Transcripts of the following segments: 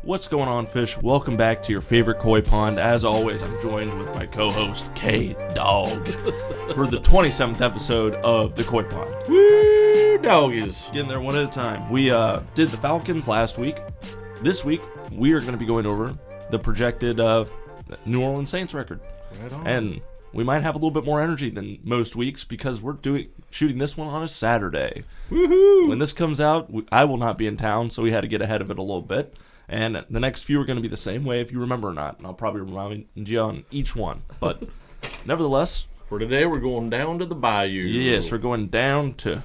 What's going on, fish? Welcome back to your favorite koi pond. As always, I'm joined with my co-host, K-Dog, for the 27th episode of the Koi Pond. Woo, doggies. Getting there one at a time. We did the Falcons last week. This week, we are going to be going over the projected New Orleans Saints record. Right on. And we might have a little bit more energy than most weeks because we're shooting this one on a Saturday. Woohoo! When this comes out, I will not be in town, so we had to get ahead of it a little bit. And the next few are going to be the same way if you remember or not. And I'll probably remind you on each one. But nevertheless, For today, we're going down to the bayou. yes, we're going down to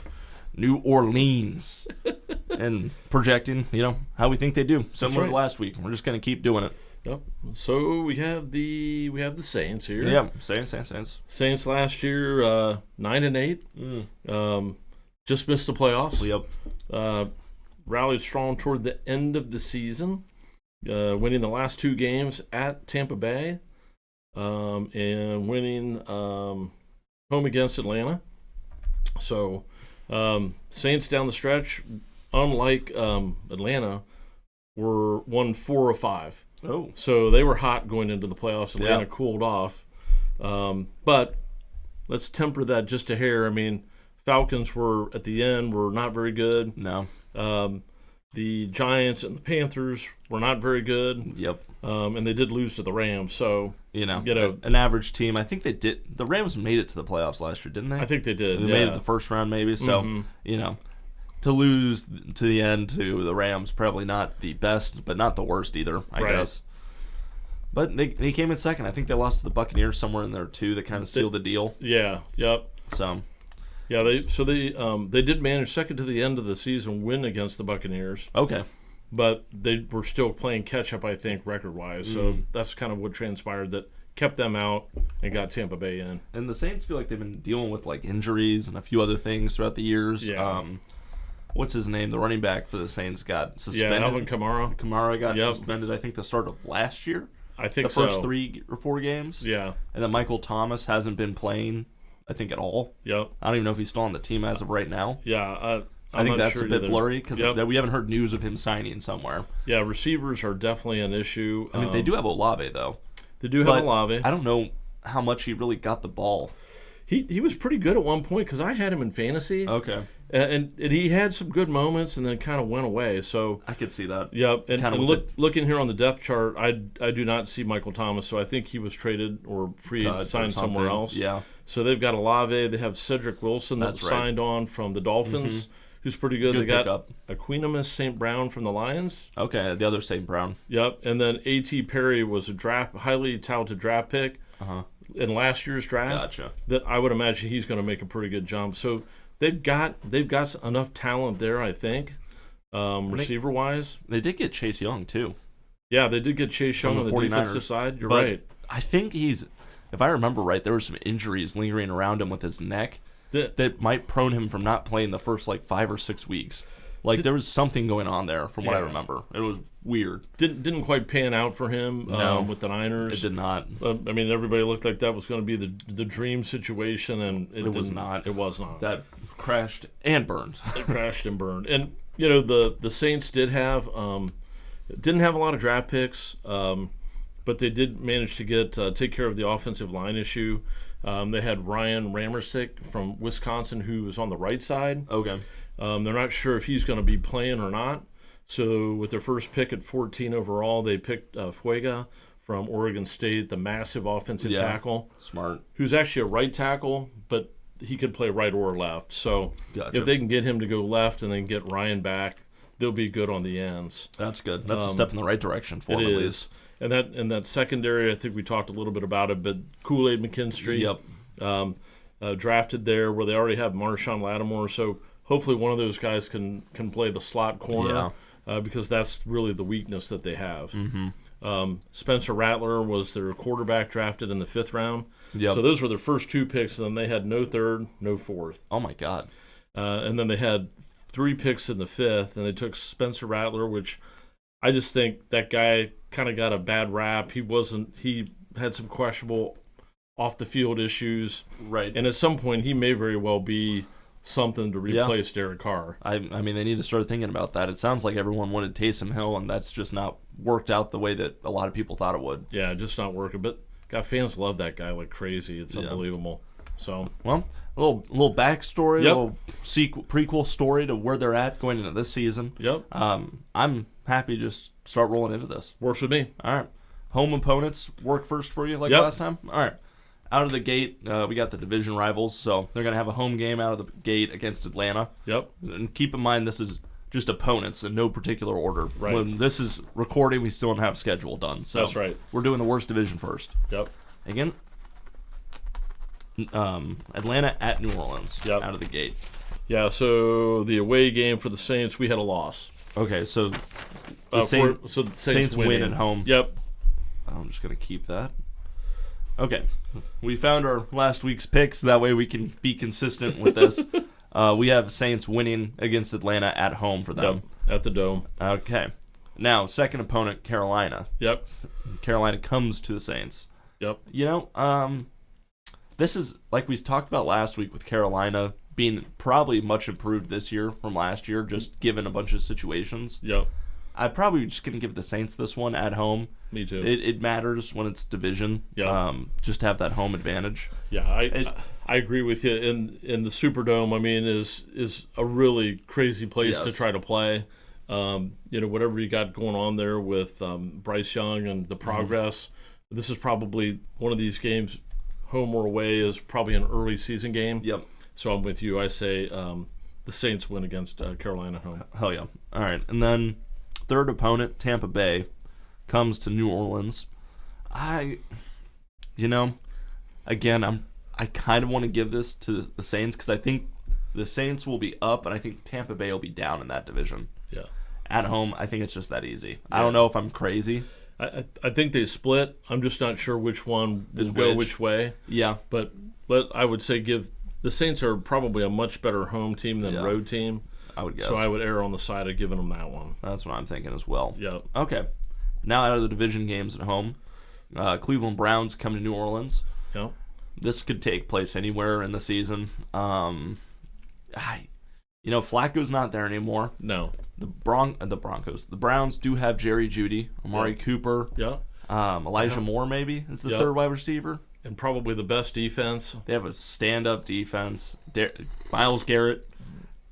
New Orleans and projecting, how we think they do. Similar to last week. We're just going to keep doing it. Yep. So we have the Saints here. Yeah, Saints. Saints last year 9-8. Just missed the playoffs. Yep. Rallied strong toward the end of the season, winning the last two games at Tampa Bay, and winning home against Atlanta. So Saints down the stretch, unlike Atlanta, won 4 of 5. Oh. So they were hot going into the playoffs. Atlanta cooled off. But let's temper that just a hair. I mean, Falcons were, at the end, were not very good. No. The Giants and the Panthers were not very good. Yep. And they did lose to the Rams. So, an average team. I think they did. The Rams made it to the playoffs last year, didn't they? I think they did. They made it the first round maybe. So, to lose to the end to the Rams, probably not the best, but not the worst either, I guess. But they came in second. I think they lost to the Buccaneers somewhere in there too that kind of sealed the deal. Yeah, yep. So, yeah, they did manage second to the end of the season, win against the Buccaneers. Okay. But they were still playing catch-up, I think, record-wise. So that's kind of what transpired that kept them out and got Tampa Bay in. And the Saints feel like they've been dealing with like injuries and a few other things throughout the years. Yeah. What's his name? The running back for the Saints got suspended. Yeah, Alvin Kamara. Kamara got suspended, I think, the start of last year. I think the first 3 or 4 games. Yeah. And then Michael Thomas hasn't been playing, I think, at all. Yep. I don't even know if he's still on the team as of right now. Yeah. I think that's sure a bit either. blurry because we haven't heard news of him signing somewhere. Yeah, receivers are definitely an issue. I mean, they do have Olave, though. They do have Olave. I don't know how much he really got the ball. He was pretty good at one point because I had him in fantasy. Okay. And he had some good moments and then kind of went away. So I could see that. Yep. And looking here on the depth chart, I do not see Michael Thomas. So I think he was traded or signed somewhere else. Yeah. So they've got Olave. They have Cedric Wilson that signed on from the Dolphins, who's pretty good. They got Equanimeous St. Brown from the Lions. Okay, the other St. Brown. Yep. And then A.T. Perry was a highly touted draft pick in last year's draft. Gotcha. That I would imagine he's going to make a pretty good jump. So they've got enough talent there, I think, receiver wise. They did get Chase Young too. Yeah, they did get Chase Young on the defensive side. You're right. I think if I remember right, there were some injuries lingering around him with his neck that might prone him from not playing the first 5 or 6 weeks. There was something going on there from what I remember. It was weird. Didn't quite pan out for him with the Niners. It did not. I mean, everybody looked like that was going to be the dream situation, and it was not. It was not. That crashed and burned. It crashed and burned. And the Saints didn't have a lot of draft picks, but they did manage to take care of the offensive line issue. They had Ryan Ramersick from Wisconsin, who was on the right side. Okay. They're not sure if he's going to be playing or not. So with their first pick at 14 overall, they picked Fuega from Oregon State, the massive offensive tackle. Smart. Who's actually a right tackle, but he could play right or left. So Gotcha. If they can get him to go left and then get Ryan back, they'll be good on the ends. That's good. That's a step in the right direction for them, at least. And that secondary, I think we talked a little bit about it, but Kool-Aid McKinstry, drafted there where they already have Marshawn Lattimore. So hopefully one of those guys can play the slot corner because that's really the weakness that they have. Mm-hmm. Spencer Rattler was their quarterback drafted in the 5th round. Yep. So those were their first 2 picks, and then they had no 3rd, no 4th. Oh, my God. And then they had 3 picks in the 5th, and they took Spencer Rattler, which I just think that guy kind of got a bad rap. He had some questionable off-the-field issues. Right. And at some point, he may very well be something to replace Derek Carr. I mean, they need to start thinking about that. It sounds like everyone wanted Taysom Hill, and that's just not worked out the way that a lot of people thought it would. Yeah, just not working. But God, fans love that guy like crazy. It's unbelievable. So, well, a little backstory, a little prequel story to where they're at going into this season. Yep. I'm happy to just start rolling into this. Works with me. All right. Home opponents work first for you like last time? All right. Out of the gate, we got the division rivals, so they're going to have a home game out of the gate against Atlanta. Yep. And keep in mind, this is just opponents in no particular order. Right. When this is recording, we still don't have schedule done. So that's right. We're doing the worst division first. Yep. Again, Atlanta at New Orleans out of the gate. Yeah, so the away game for the Saints, we had a loss. Okay, so the Saints win at home. Yep. I'm just going to keep that. Okay. We found our last week's picks. That way we can be consistent with this. We have Saints winning against Atlanta at home for them. Yep, at the Dome. Okay. Now, second opponent, Carolina. Yep. Carolina comes to the Saints. Yep. You know, this is, like we talked about last week with Carolina, being probably much improved this year from last year, just given a bunch of situations. Yep. I'm probably just going to give the Saints this one at home. Me too. It matters when it's division. Yeah. Just to have that home advantage. Yeah, I agree with you. In the Superdome, I mean, is a really crazy place to try to play. Whatever you got going on there with Bryce Young and the progress, this is probably one of these games, home or away, is probably an early season game. Yep. So I'm with you. I say the Saints win against Carolina at home. Hell yeah. All right. And then third opponent, Tampa Bay, comes to New Orleans. Again, I kind of want to give this to the Saints because I think the Saints will be up, and I think Tampa Bay will be down in that division. Yeah. At home, I think it's just that easy. Yeah. I don't know if I'm crazy. I think they split. I'm just not sure which one will go which way. Yeah. But I would say the Saints are probably a much better home team than road team. I would guess. So I would err on the side of giving them that one. That's what I'm thinking as well. Yeah. Okay. Now out of the division games at home, Cleveland Browns come to New Orleans. Yeah. This could take place anywhere in the season. Flacco's not there anymore. No. The Broncos. The Browns do have Jerry Jeudy, Amari Cooper. Yeah. Elijah Moore maybe is the third wide receiver. And probably the best defense. They have a stand-up defense. Myles Garrett.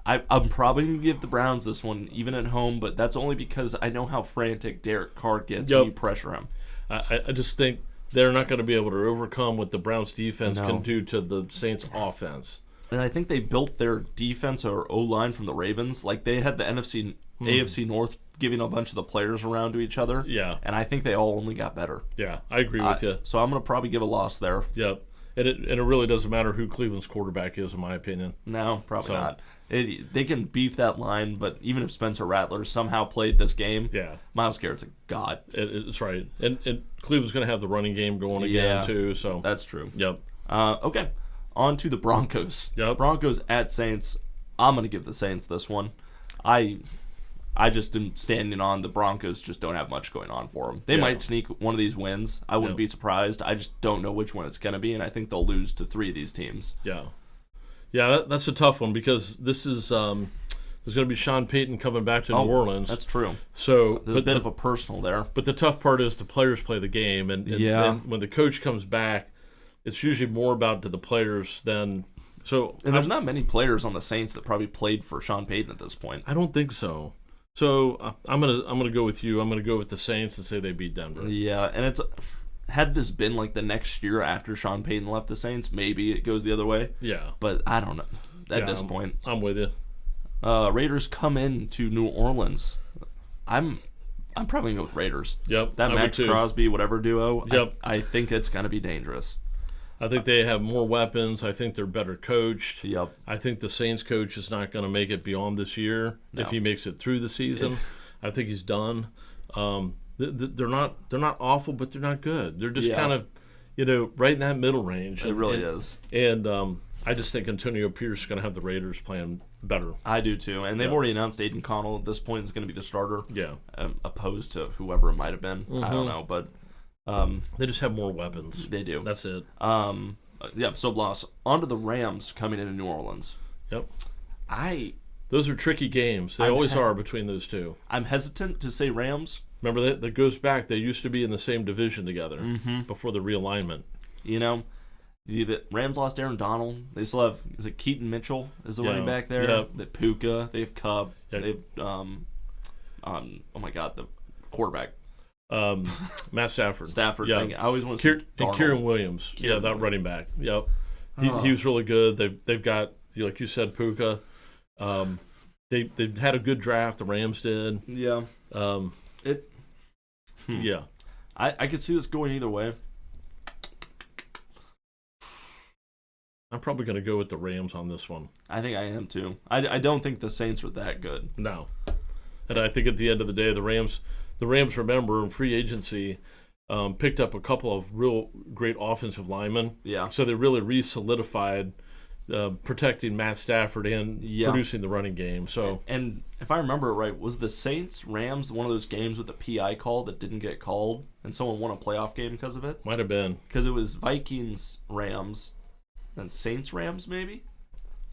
I'm probably going to give the Browns this one, even at home, but that's only because I know how frantic Derek Carr gets when you pressure him. I just think they're not going to be able to overcome what the Browns defense can do to the Saints offense. And I think they built their defense or O-line from the Ravens. Like, they had the AFC North giving a bunch of the players around to each other. Yeah. And I think they all only got better. Yeah, I agree with you. So I'm going to probably give a loss there. Yep. And it really doesn't matter who Cleveland's quarterback is, in my opinion. No, probably not. They can beef that line, but even if Spencer Rattler somehow played this game, Myles Garrett's a god. It's right. And Cleveland's going to have the running game going again, too. So that's true. Yep. Okay. On to the Broncos. Yep. Broncos at Saints. I'm going to give the Saints this one. I just am standing on the Broncos just don't have much going on for them. They might sneak one of these wins. I wouldn't be surprised. I just don't know which one it's going to be, and I think they'll lose to 3 of these teams. Yeah. Yeah, that's a tough one because this is there's going to be Sean Payton coming back to New Orleans. That's true. So there's a bit of a personal there. But the tough part is the players play the game, and when the coach comes back, it's usually more about to the players than so. And there's not many players on the Saints that probably played for Sean Payton at this point. I don't think so. So I'm gonna go with you. I'm gonna go with the Saints and say they beat Denver. Yeah, and it's had this been like the next year after Sean Payton left the Saints, maybe it goes the other way. Yeah, but I don't know at this point. I'm with you. Raiders come in to New Orleans. I'm probably gonna go with Raiders. Yep, that Max Crosby whatever duo. Yep, I think it's gonna be dangerous. I think they have more weapons. I think they're better coached. Yep. I think the Saints coach is not going to make it beyond this year. No. If he makes it through the season, I think he's done. They're not awful, but they're not good. They're just kind of, right in that middle range. It really is. And I just think Antonio Pierce is going to have the Raiders playing better. I do too. And they've already announced Aiden Connell at this point is going to be the starter. Yeah. Opposed to whoever it might have been. I don't know, but. They just have more weapons. They do. That's it. So loss. On to the Rams coming into New Orleans. Yep. I Those are tricky games. They always are between those two. I'm hesitant to say Rams. Remember that goes back. They used to be in the same division together before the realignment. You know, the Rams lost Aaron Donald. They still have, is it Keaton Mitchell is the running back there? Yep. The Puka. They have Cup. Yeah. They have oh my God, the quarterback. Matt Stafford. Stafford. Yeah. Thing. I always want to say And Kieran Williams. That running back. Yep. He was really good. They've got, like you said, Puka. They had a good draft. The Rams did. Yeah. Yeah. I could see this going either way. I'm probably going to go with the Rams on this one. I think I am too. I don't think the Saints are that good. No. And I think at the end of the day, the Rams, remember, in free agency, picked up a couple of real great offensive linemen. Yeah. So they really re-solidified protecting Matt Stafford and producing the running game. So and if I remember it right, was the Saints Rams one of those games with a PI call that didn't get called and someone won a playoff game because of it? Might have been. Because it was Vikings Rams, then Saints Rams maybe.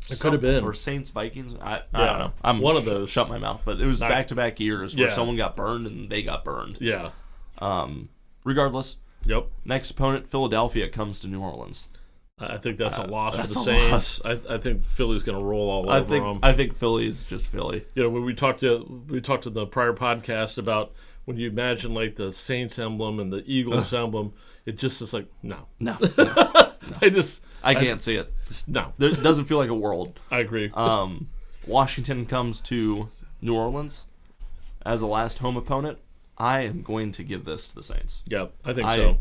It could have been. Or Saints Vikings. I don't know. I'm one of those. Shut my mouth. But it was back-to-back years where someone got burned and they got burned. Yeah. Regardless. Yep. Next opponent, Philadelphia, comes to New Orleans. I think that's a loss for the Saints. I think Philly's going to roll all over them. I think Philly's just Philly. You know, when we talked to the prior podcast about when you imagine like the Saints emblem and the Eagles emblem, it just is like no. I can't see it. No, it doesn't feel like a world. I agree. Washington comes to New Orleans as the last home opponent. I am going to give this to the Saints. Yeah, I think so.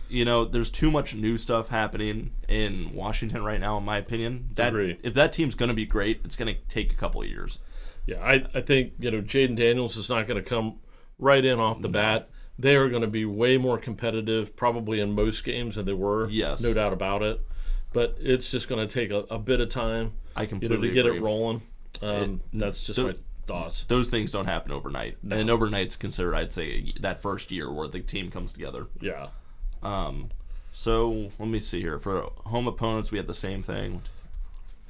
You know, there's too much new stuff happening in Washington right now, in my opinion. Agree. If that team's going to be great, it's going to take a couple of years. Yeah, I think, Jaden Daniels is not going to come right in off the bat. They are going to be way more competitive probably in most games than they were. Yes. No doubt about it. But it's just going to take a bit of time I completely to get agree. It rolling. That's just my thoughts. Those things don't happen overnight. No. And overnight's considered, I'd say, that first year where the team comes together. Yeah. So let me see here. For home opponents, we had the same thing.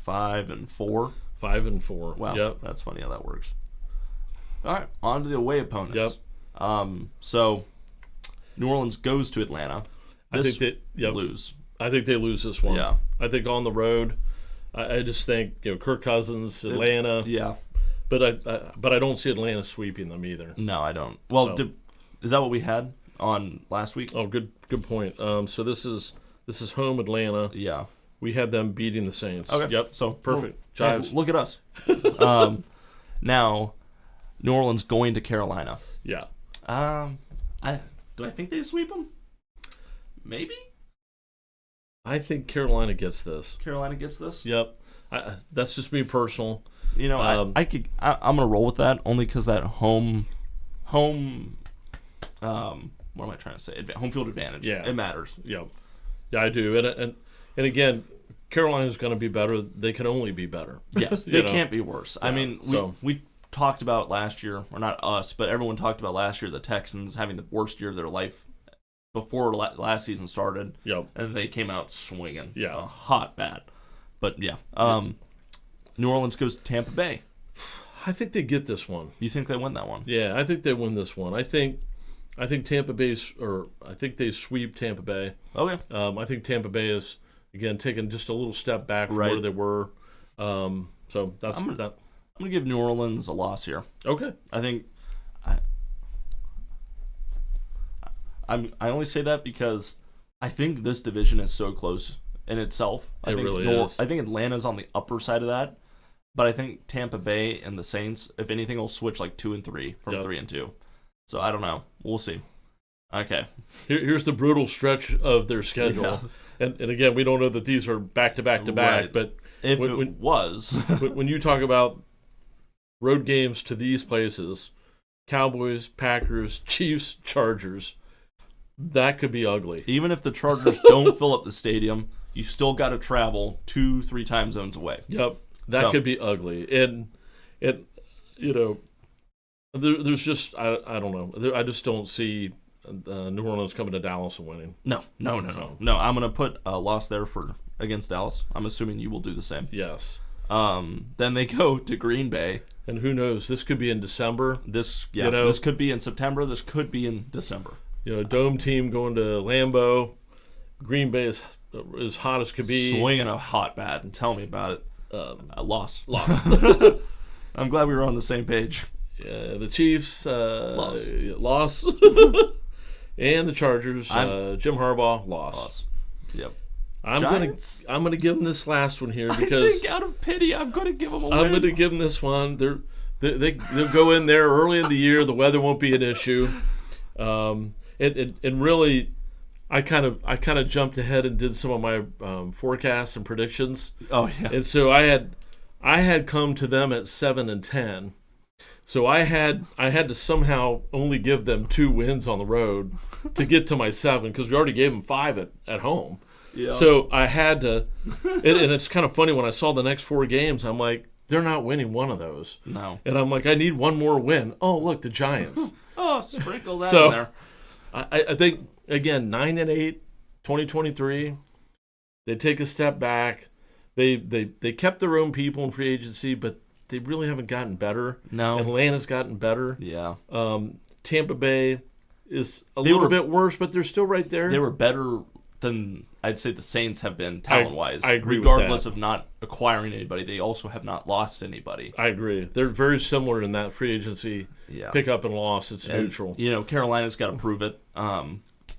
5-4. 5-4. Wow, yep. That's funny how that works. All right, on to the away opponents. Yep. So New Orleans goes to Atlanta. I think they lose. I think they lose this one. Yeah. I think on the road, I just think Kirk Cousins, Atlanta. Yeah. But I don't see Atlanta sweeping them either. No, I don't. Well, is that what we had on last week? Oh, good point. So this is home Atlanta. Yeah. We had them beating the Saints. Okay. Yep. So perfect. Hey, look at us. Now, New Orleans going to Carolina. Yeah. Do I think they sweep them? Maybe. I think Carolina gets this. Carolina gets this. Yep. That's just me personal. You know, I'm gonna roll with that only because that home. What am I trying to say? Home field advantage. Yeah. It matters. Yeah. Yeah, I do. And again, Carolina's going to be better. They can only be better. Yes, they can't be worse. Yeah, I mean, we talked about last year, or not us, but everyone talked about last year, the Texans having the worst year of their life before last season started. Yep. And they came out swinging. Yeah. Hot bat. But yeah. New Orleans goes to Tampa Bay. I think they get this one. You think they win that one? Yeah, I think they win this one. I think Tampa Bay, I think they sweep Tampa Bay. Okay. I think Tampa Bay is again taking just a little step back from where they were. So that's I'm that. I'm gonna give New Orleans a loss here. Okay. I think I only say that because I think this division is so close in itself. It really is. I think Atlanta's on the upper side of that, but I think Tampa Bay and the Saints, if anything, will switch like 2 and 3 from 3 and 2. So I don't know. We'll see. Okay. Here's the brutal stretch of their schedule, and again, we don't know that these are back to back to back, but if it was, when you talk about road games to these places, Cowboys, Packers, Chiefs, Chargers, that could be ugly. Even if the Chargers don't fill up the stadium, you still got to travel 2-3 time zones away. Yep, that could be ugly, and there's just I don't know. I just don't see New Orleans coming to Dallas and winning. No. I'm gonna put a loss there against Dallas. I'm assuming you will do the same. Yes. Then they go to Green Bay. And who knows? This could be in December. This could be in September. This could be in December. Dome team going to Lambeau. Green Bay is as hot as could be. Swinging a hot bat. And tell me about it. Loss. I'm glad we were on the same page. Yeah, the Chiefs loss. And the Chargers, Jim Harbaugh loss. Yep. I'm gonna give them this last one here because I think out of pity, I'm gonna give them a win. I'm gonna give them this one. They'll go in there early in the year. The weather won't be an issue. And really, I kind of jumped ahead and did some of my forecasts and predictions. Oh yeah. And so I had come to them at 7-10. So I had to somehow only give them 2 wins on the road to get to my 7 because we already gave them 5 at home. Yeah. So I had to, and it's kind of funny when I saw the next 4 games, I'm like, they're not winning one of those. No. And I'm like, I need one more win. Oh, look, the Giants. Sprinkle that in there. I think, again, 9-8, 2023, they take a step back. They kept their own people in free agency, but they really haven't gotten better. No. Atlanta's gotten better. Yeah. Tampa Bay is a little bit worse, but they're still right there. They were better than I'd say the Saints have been talent-wise. I agree regardless with that. of not acquiring anybody, they also have not lost anybody. I agree. They're very similar in that free agency pickup and loss. It's neutral. Carolina's got to prove it.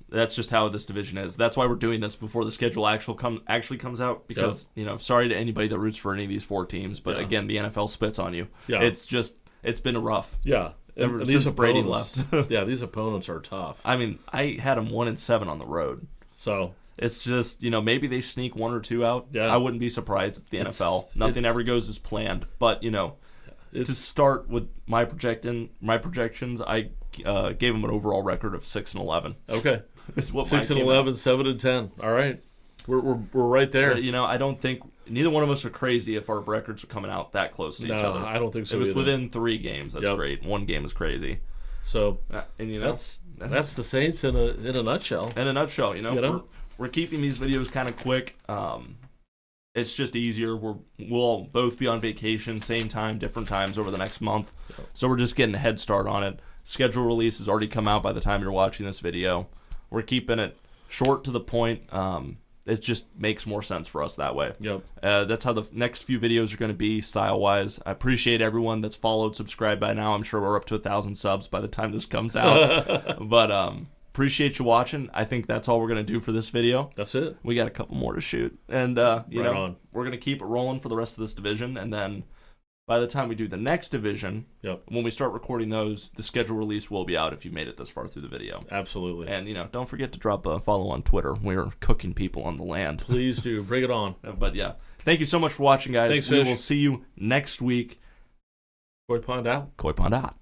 That's just how this division is. That's why we're doing this before the schedule actually comes out because, sorry to anybody that roots for any of these 4 teams, but again, the NFL spits on you. Yeah. It's been a rough. Yeah. Ever since Brady left. Yeah, these opponents are tough. I mean, I had them 1-7 on the road. So it's just, maybe they sneak 1 or 2 out. Yeah. I wouldn't be surprised at the NFL. Nothing ever goes as planned. But, to start with my projections, I gave them an overall record of 6-11. Okay. It's what 6-11, 7-10. All right. We're right there. I don't think neither one of us are crazy if our records are coming out that close to each other. I don't think so. If it's within 3 games, that's great. 1 game is crazy. So, that's the Saints in a nutshell. In a nutshell, we're keeping these videos kind of quick. It's just easier. We'll both be on vacation, same time, different times over the next month. So we're just getting a head start on it. Schedule release has already come out by the time you're watching this video. We're keeping it short to the point. It just makes more sense for us that way. Yep. That's how the next few videos are going to be style-wise. I appreciate everyone that's followed, subscribed by now. I'm sure we're up to 1,000 subs by the time this comes out. But appreciate you watching. I think that's all we're going to do for this video. That's it. We got a couple more to shoot. And, we're going to keep it rolling for the rest of this division. And then by the time we do the next division, when we start recording those, the schedule release will be out if you made it this far through the video. Absolutely. And, don't forget to drop a follow on Twitter. We're cooking people on the land. Please do. Bring it on. But, thank you so much for watching, guys. Thanks, we will see you next week. Koi Pond out. Koi Pond out.